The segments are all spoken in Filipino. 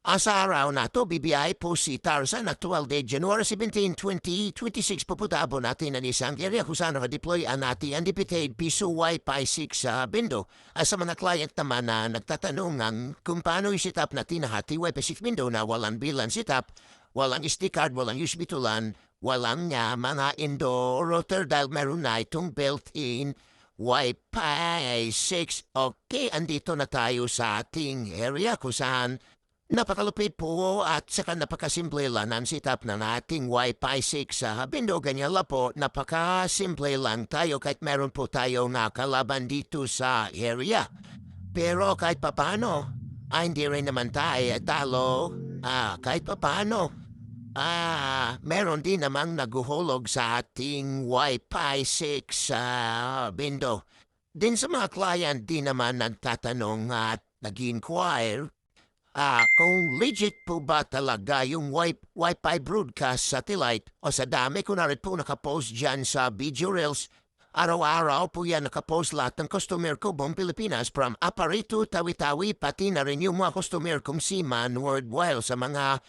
Sa araw na to, BBI po si Tarzan actual date January 17, 2026 puputabo natin ang isang area kung saan nakadeploy ang ating undefeated Piso Wi-Fi 6 sa Bindo. Sa mga client naman na nagtatanong ang kung paano i-set up natin ang ating Wi-Fi 6 Bindo na walang bilang setup, walang SD card, walang USB tulan, walang mga indoor router dahil meron na itong built-in Wi-Fi 6. Okay, andito na tayo sa ating area kung saan napakalupit po at saka napakasimple lang ang setup na nating Wi-Fi 6 sa Bindo. Ganyan lang po, napakasimple lang tayo kahit meron po tayo na kalaban dito sa area. Pero kahit papano, hindi rin naman tayo talo. Kahit papano, meron din namang naguhulog sa ating Wi-Fi 6 sa Bindo. Din sa mga client din naman nagtatanong at nag-inquire kung legit po ba talaga yung Wi-Fi broadcast satellite o sa dami ko na rin po nakapost dyan sa video reels. Araw-araw po yan nakapost lahat ng customer ko buong Pilipinas from Aparito, Tawi-Tawi, pati na rin yung mga customer kong seaman worldwide sa mga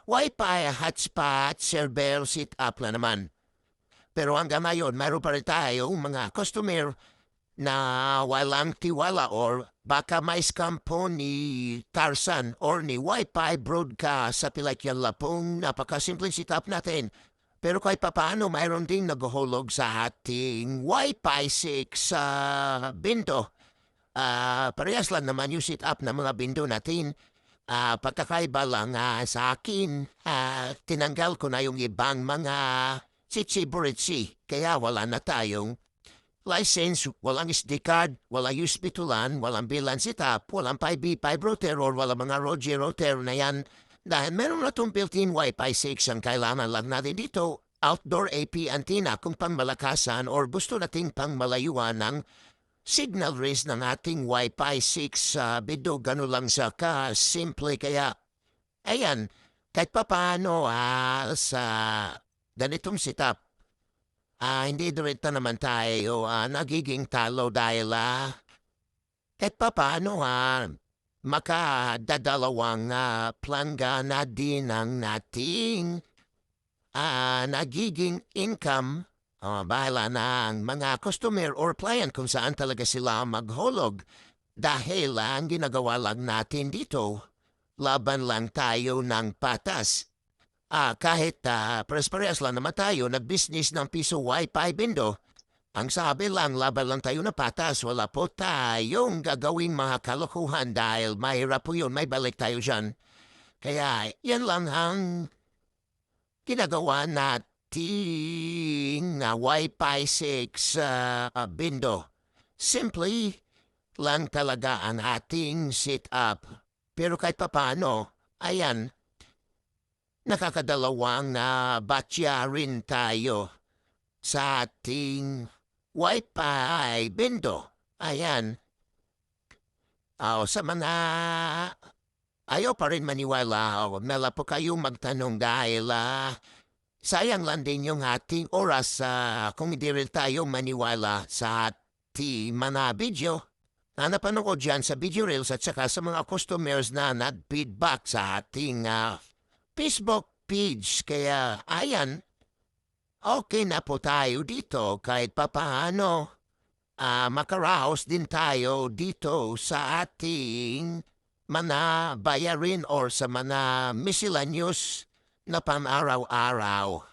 Wi-Fi hotspot server setup na naman. Pero hanggang ngayon, mayroon pa rin tayong mga customer na walang tiwala or baka may scam po ni Tarzan or ni Wi-Fi broadcast satellite yan lang pong napakasimpleng setup natin. Pero kahit papaano mayroon ding naguhulog sa ating Wi-Fi 6 sa Bindo. Parehas lang naman yung setup ng mga Bindo natin. Pagkakaiba lang sa akin, tinanggal ko na yung ibang mga chichi-buritsi kaya wala na tayong license, walang SD card, walang USB tulan, walang bilan setup, walang 5B5 router or walang mga ROG router na yan. Dahil meron na itong built-in Wi-Fi 6 ang kailangan lang natin dito, outdoor AP antenna kung pangmalakasan or gusto nating pangmalayuan ng signal race ng ating Wi-Fi 6 sa Bindo. Gano'n lang sa simple kaya, ayan, kahit papaano sa ganitong setup, hindi direkta naman tayo nagiging talo dahil kahit pa paano makadadalawang plangga na din ang nating nagiging income. Bahala na ang mga customer or client kung saan talaga sila maghulog. Dahil ang ginagawa lang natin dito, laban lang tayo ng patas. Kahit pares-pares lang naman tayo nag-business ng Piso Wi-Fi Bindo, ang sabi lang laban lang tayo na patas, wala po tayong gagawing mga kalokohan dahil mahirap po yun, may balik tayo dyan. Kaya yan lang ang ginagawa nating Wi-Fi 6 sa Bindo. Simply lang talaga ang ating setup. Pero kahit papaano, ayan, nakakadalawang batya rin tayo sa ating Wi-Fi Bindo. Ayan. Sa mga ayaw pa rin maniwala, mela po kayong magtanong dahil sayang lang din yung ating oras kung hindi rin tayo maniwala sa ating mga video. Napanood ko dyan sa video reels at saka sa mga customers na nag-feedback sa ating Facebook page. Kaya, ayan, okay na po tayo dito kahit papaano. Makaraos din tayo dito sa ating mga bayarin or sa mga miscellaneous na pang-araw-araw.